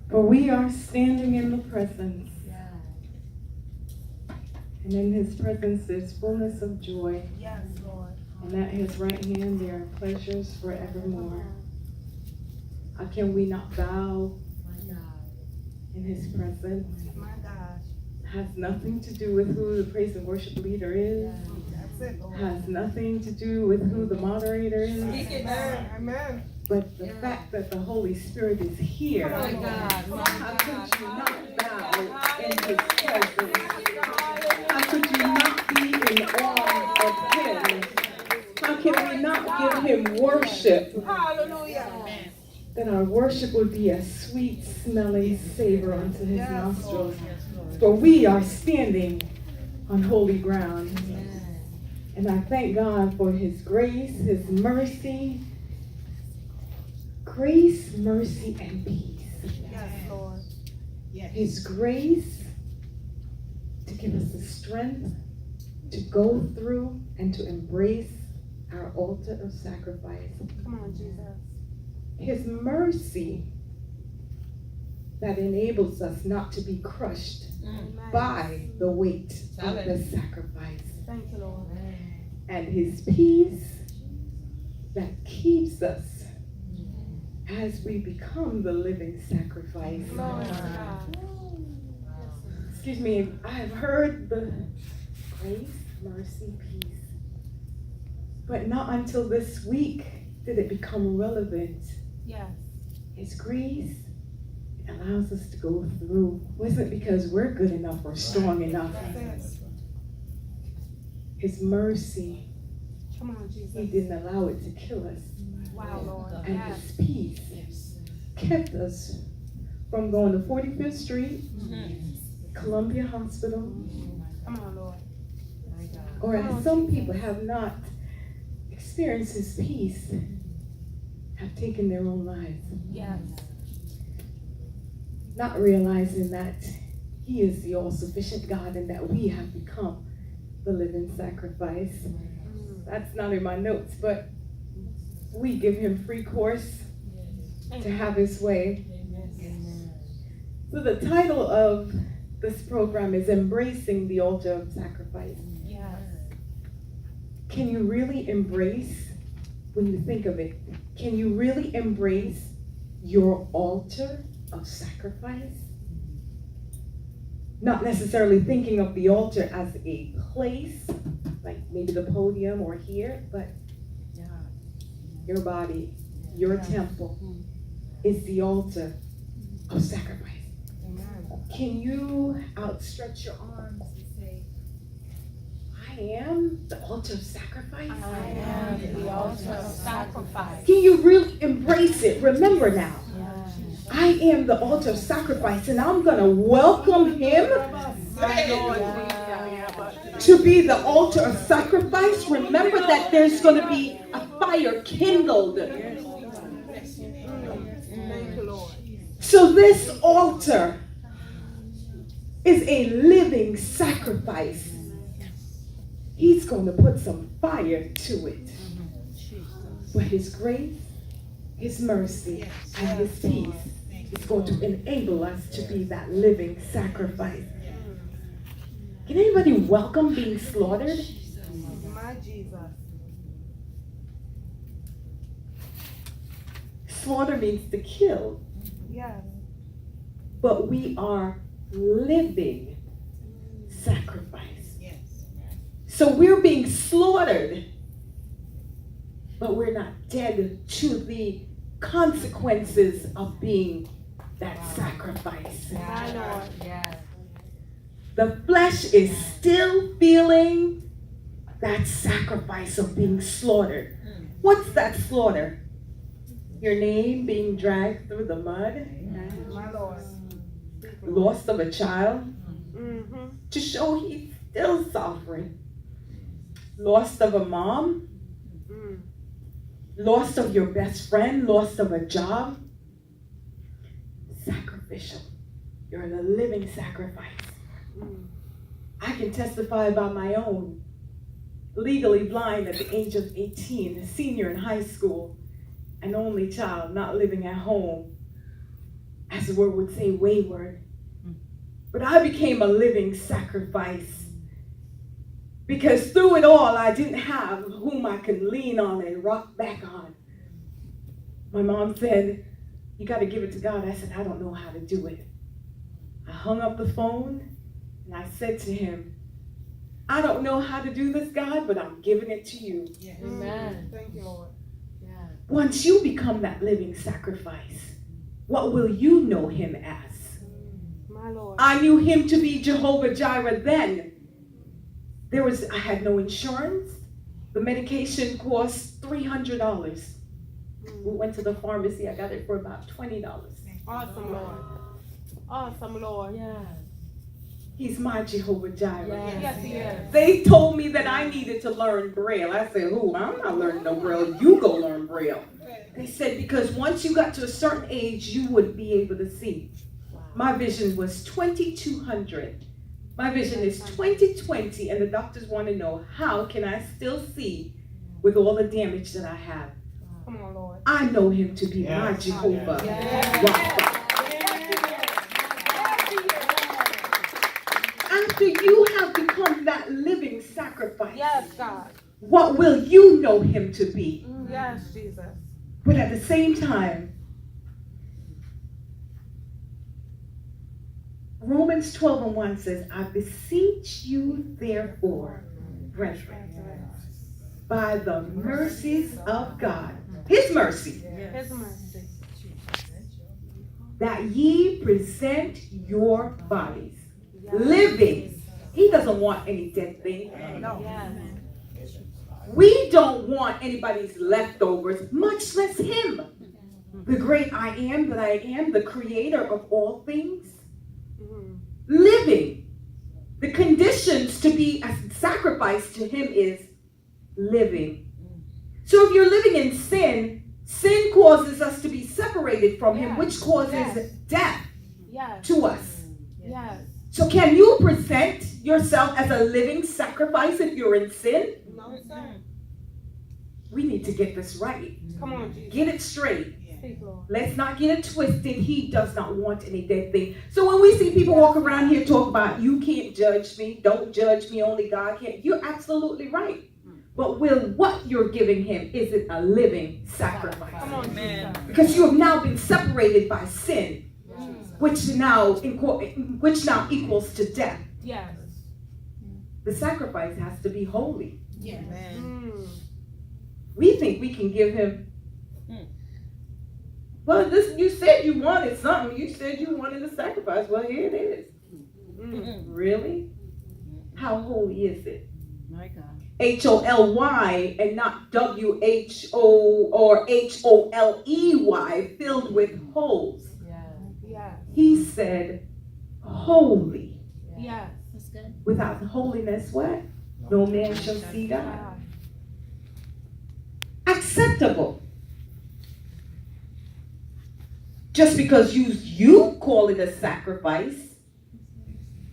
For we are standing in the presence. And in his presence there's fullness of joy. Yes, Lord. And at his right hand there are pleasures forevermore. How can we not bow in his presence? My God. Has nothing to do with who the praise and worship leader is. That's it, Lord. Has nothing to do with who the moderator is. Amen. Amen. But the fact that the Holy Spirit is here. My God. How could you not bow in his presence? How could you not be in awe of him? How can we not give him worship? Hallelujah. That our worship would be a sweet smelling savor unto his nostrils. For we are standing on holy ground. And I thank God for his grace, his mercy. Grace, mercy, and peace. Yes, Lord. His grace to give us the strength to go through and to embrace our altar of sacrifice. Come on, Jesus. His mercy that enables us not to be crushed by the weight of the sacrifice. Thank you, Lord. And his peace that keeps us as we become the living sacrifice. Glory to God. Excuse me, I have heard the grace, mercy, peace. But not until this week did it become relevant. Yes. His grace allows us to go through. It wasn't because we're good enough or strong enough. That's it. His mercy, Come on, Jesus. he didn't allow it to kill us. Wow, Lord. And Yes. his peace kept us from going to 45th Street, Columbia Hospital, Come on, Lord. or as some people have not experienced his peace, have taken their own lives. Yes. Not realizing that he is the all-sufficient God and that we have become the living sacrifice. That's not in my notes, but we give him free course to have his way. So the title of this program is Embracing the Altar of Sacrifice. Yes. Can you really embrace, when you think of it, can you really embrace your altar of sacrifice? Not necessarily thinking of the altar as a place, like maybe the podium or here, but your body, your temple is the altar of sacrifice. Amen. Can you outstretch your arms and say, I am the altar of sacrifice? I am the altar of sacrifice. Can you really embrace it? Remember now, Yes. I am the altar of sacrifice, and I'm going to welcome him My Lord. to be the altar of sacrifice. Remember that there's going to be a fire kindled. Thank you, Lord. So this altar is a living sacrifice. He's going to put some fire to it. But his grace, his mercy, and his peace is going to enable us to be that living sacrifice. Can anybody welcome being slaughtered? My Jesus. Slaughter means to kill, Yes. but we are living sacrifice. So we're being slaughtered, but we're not dead to the consequences of being that sacrifice. My Lord. Yes. The flesh is still feeling that sacrifice of being slaughtered. What's that slaughter? Your name being dragged through the mud, My Lord. loss of a child, Mm-hmm. to show he's still suffering. Loss of a mom, Mm. loss of your best friend, loss of a job. Sacrificial. You're the living sacrifice. Mm. I can testify about my own. Legally blind at the age of 18, a senior in high school, an only child, not living at home. as the word would say, wayward. But I became a living sacrifice. Because through it all, I didn't have whom I could lean on and rock back on. My mom said, you got to give it to God. I said, I don't know how to do it. I hung up the phone and I said to him, I don't know how to do this, God, but I'm giving it to you. Yes. Amen. Thank you, Lord. Yeah. Once you become that living sacrifice, what will you know him as? My Lord. I knew him to be Jehovah Jireh then. I had no insurance. The medication cost $300. We went to the pharmacy. I got it for about $20. Awesome, Lord. Awesome, Lord. Yeah. He's my Jehovah Jireh. Yes. Yes, he is. They told me that I needed to learn Braille. I said, I'm not learning no Braille. You go learn Braille. They said, because once you got to a certain age, you would be able to see. Wow. My vision was 2200. My vision is 2020, and the doctors want to know, how can I still see with all the damage that I have? Come on, Lord. I know him to be my Yes. Jehovah Yes. Rapha. After you have become that living sacrifice, Yes, God. what will you know him to be? Yes, Jesus. But at the same time, Romans 12:1 says, I beseech you therefore, brethren, by the mercies of God, his mercy, His mercy. that ye present your bodies Yes. living. He doesn't want any dead thing. No. Yes. We don't want anybody's leftovers, much less him. The great I am that I am, the creator of all things. Mhm. Living. The conditions to be a sacrifice to him is living. So if you're living in sin, sin causes us to be separated from him, Yes. which causes Yes. death Yes. to us. Yes. So can you present yourself as a living sacrifice if you're in sin? No, sir. We need to get this right. Come on, Jesus. Get it straight. Speak, Lord. Let's not get it twisted. He does not want any dead thing. So when we see people walk around here talk about, you can't judge me, don't judge me, only God can. You're absolutely right. But will what you're giving him, is it a living sacrifice? Come on, Amen. Jesus. Because you have now been separated by sin, Mm. which now equals to death. Yes. The sacrifice has to be holy. Mm. We think we can give him, well, this, you said you wanted something. You said you wanted a sacrifice. Well, here it is. Mm. Really? How holy is it? My God. HOLY and not WHO or HOLEY, filled with holes. Yeah. Yes. He said, holy. Yes. That's good. Without holiness, what? No man shall see God. God. Acceptable. Just because you call it a sacrifice,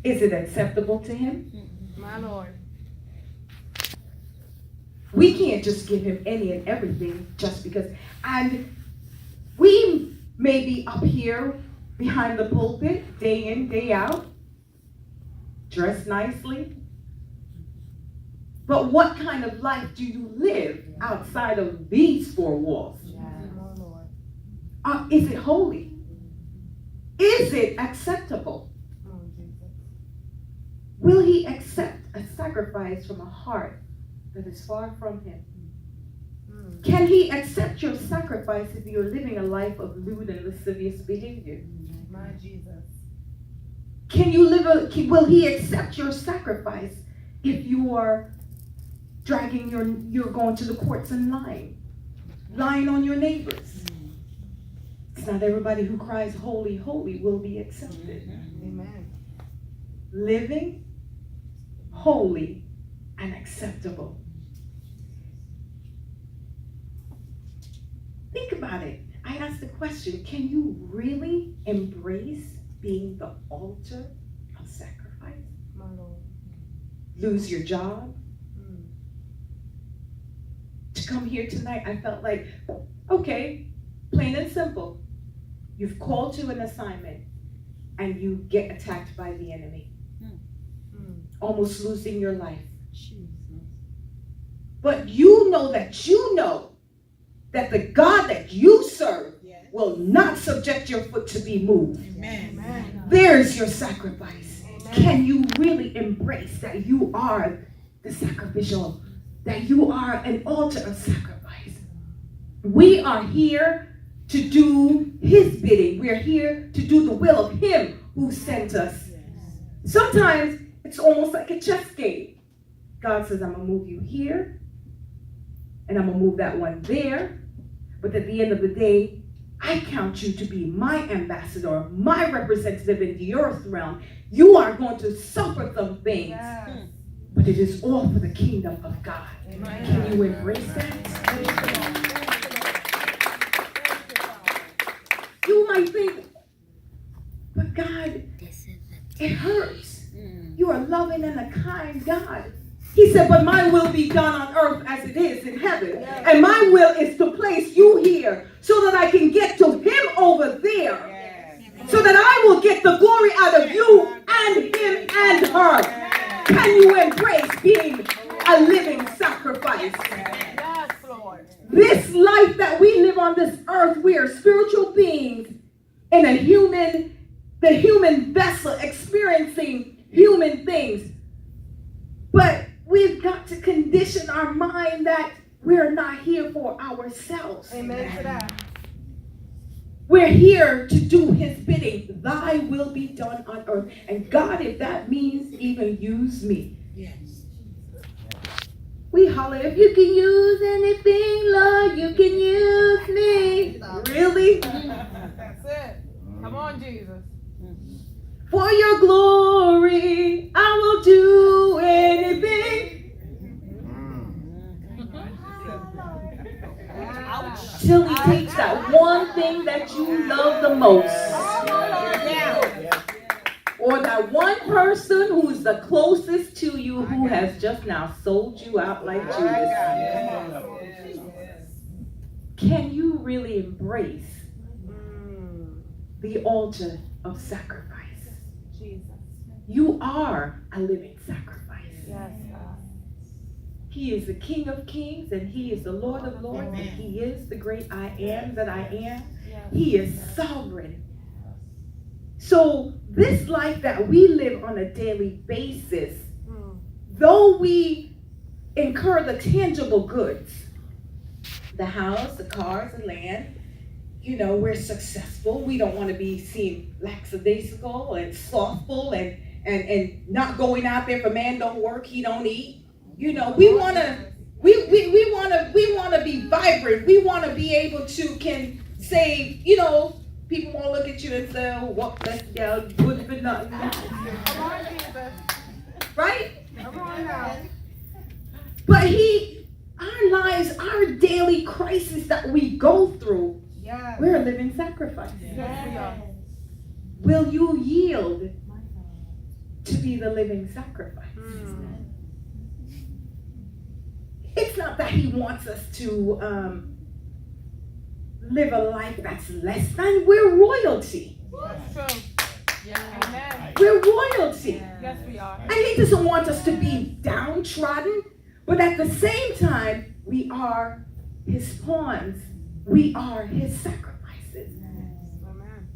is it acceptable to him? My Lord. We can't just give him any and everything just because. And we may be up here behind the pulpit, day in, day out, dressed nicely. But what kind of life do you live outside of these four walls? My Lord. Is it holy? Is it acceptable? Come on, Jesus. Will he accept a sacrifice from a heart that is far from him? Mm. Can he accept your sacrifice if you're living a life of lewd and lascivious behavior? My Jesus. Can you will he accept your sacrifice if you are dragging you're going to the courts and lying on your neighbors? It's not everybody who cries holy, holy will be accepted. Amen. Living, holy, and acceptable. Think about it. I asked the question, can you really embrace being the altar of sacrifice? My Lord. Lose your job? Mm. To come here tonight, I felt like, okay, plain and simple. You've called to an assignment and you get attacked by the enemy, almost losing your life. But you know that the God that you serve will not subject your foot to be moved. Amen. There's your sacrifice. Amen. Can you really embrace that you are the sacrificial, that you are an altar of sacrifice? We are here to do his bidding. We're here to do the will of him who sent us. Sometimes it's almost like a chess game. God says, I'm going to move you here, and I'm going to move that one there. But at the end of the day, I count you to be my ambassador, my representative in the earth realm. You are going to suffer some things, but it is all for the kingdom of God. Amen. Can you embrace that? You might think, but God, it hurts. You are loving and a kind God. He said, but my will be done on earth as it is in heaven. And my will is to place you here so that I can get to him over there. So that I will get the glory out of you and him and her. Can you embrace being a living sacrifice? Yes, Lord. This life that we live on this earth, we are spiritual beings in the human vessel experiencing human things. But we've got to condition our mind that we're not here for ourselves. Amen to that. We're here to do his bidding. Thy will be done on earth. And God, if that means even use me. Yes. We holler, if you can use anything, Lord, you can use me. Really? That's it. Come on, Jesus. For your glory, I will do anything. Till he takes that one thing that you love the most. Or that one person who's the closest to you who has just now sold you out like Judas. Can you really embrace the altar of sacrifice? Jesus. You are a living sacrifice. Yes, God. He is the King of Kings and he is the Lord of Lords, and he is the great I am that I am. Yes. He is sovereign. So this life that we live on a daily basis, though we incur the tangible goods, the house, the cars, the land, we're successful. We don't want to be seen lackadaisical and slothful and not going out there. If a man don't work, he don't eat. We want to be vibrant. We want to be able to can say, people won't look at you and say, oh, what that gal good for nothing. Come on, Jesus. Right? Come on now. But our lives, our daily crisis that we go through, Yes. we're a living sacrifice. Yes, we are. Will you yield to be the living sacrifice? It's not that he wants us to live a life that's less than. We're royalty. That's true. Amen. We're royalty. Yes, we are. And he doesn't want us to be downtrodden, but at the same time, we are his pawns. We are his sacrifices. Amen.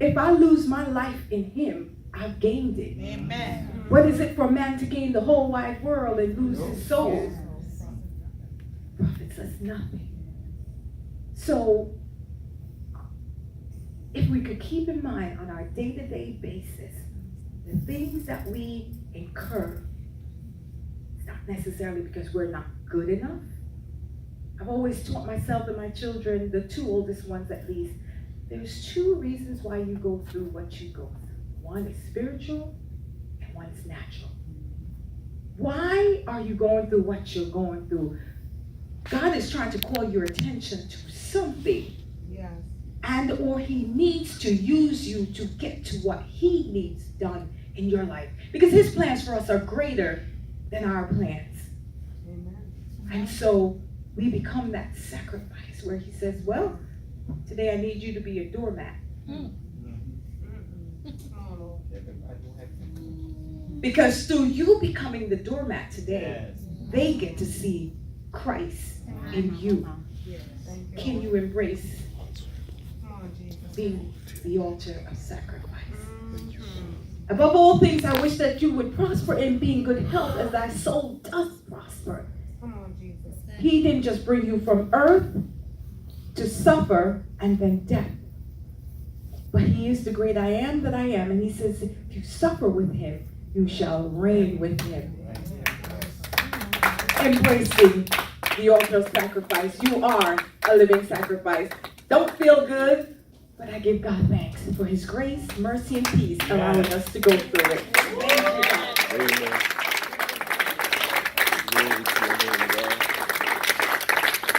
If I lose my life in him, I've gained it. Amen. What is it for man to gain the whole wide world and lose his soul? Profits us nothing. So, if we could keep in mind on our day-to-day basis, the things that we incur, it's not necessarily because we're not good enough. I've always taught myself and my children, the two oldest ones at least, there's two reasons why you go through what you go through. One is spiritual and one is natural. Why are you going through what you're going through? God is trying to call your attention to something. Yes. And or he needs to use you to get to what he needs done in your life. Because his plans for us are greater than our plans. Amen. And so we become that sacrifice where he says, well, today I need you to be a doormat. Come on, Lord. Because through you becoming the doormat today, they get to see Christ in you. Thank you. Can you embrace Come on, Jesus. being the altar of sacrifice? Mhm. Above all things, I wish that you would prosper and be in good health as thy soul does prosper. Come on, Jesus. He didn't just bring you from earth to suffer and then death. But he is the great I am that I am. And he says, if you suffer with him, you shall reign with him. Embracing the altar of sacrifice. You are a living sacrifice. Don't feel good, but I give God thanks for his grace, mercy, and peace allowing us to go through it. Thank you, God. Amen.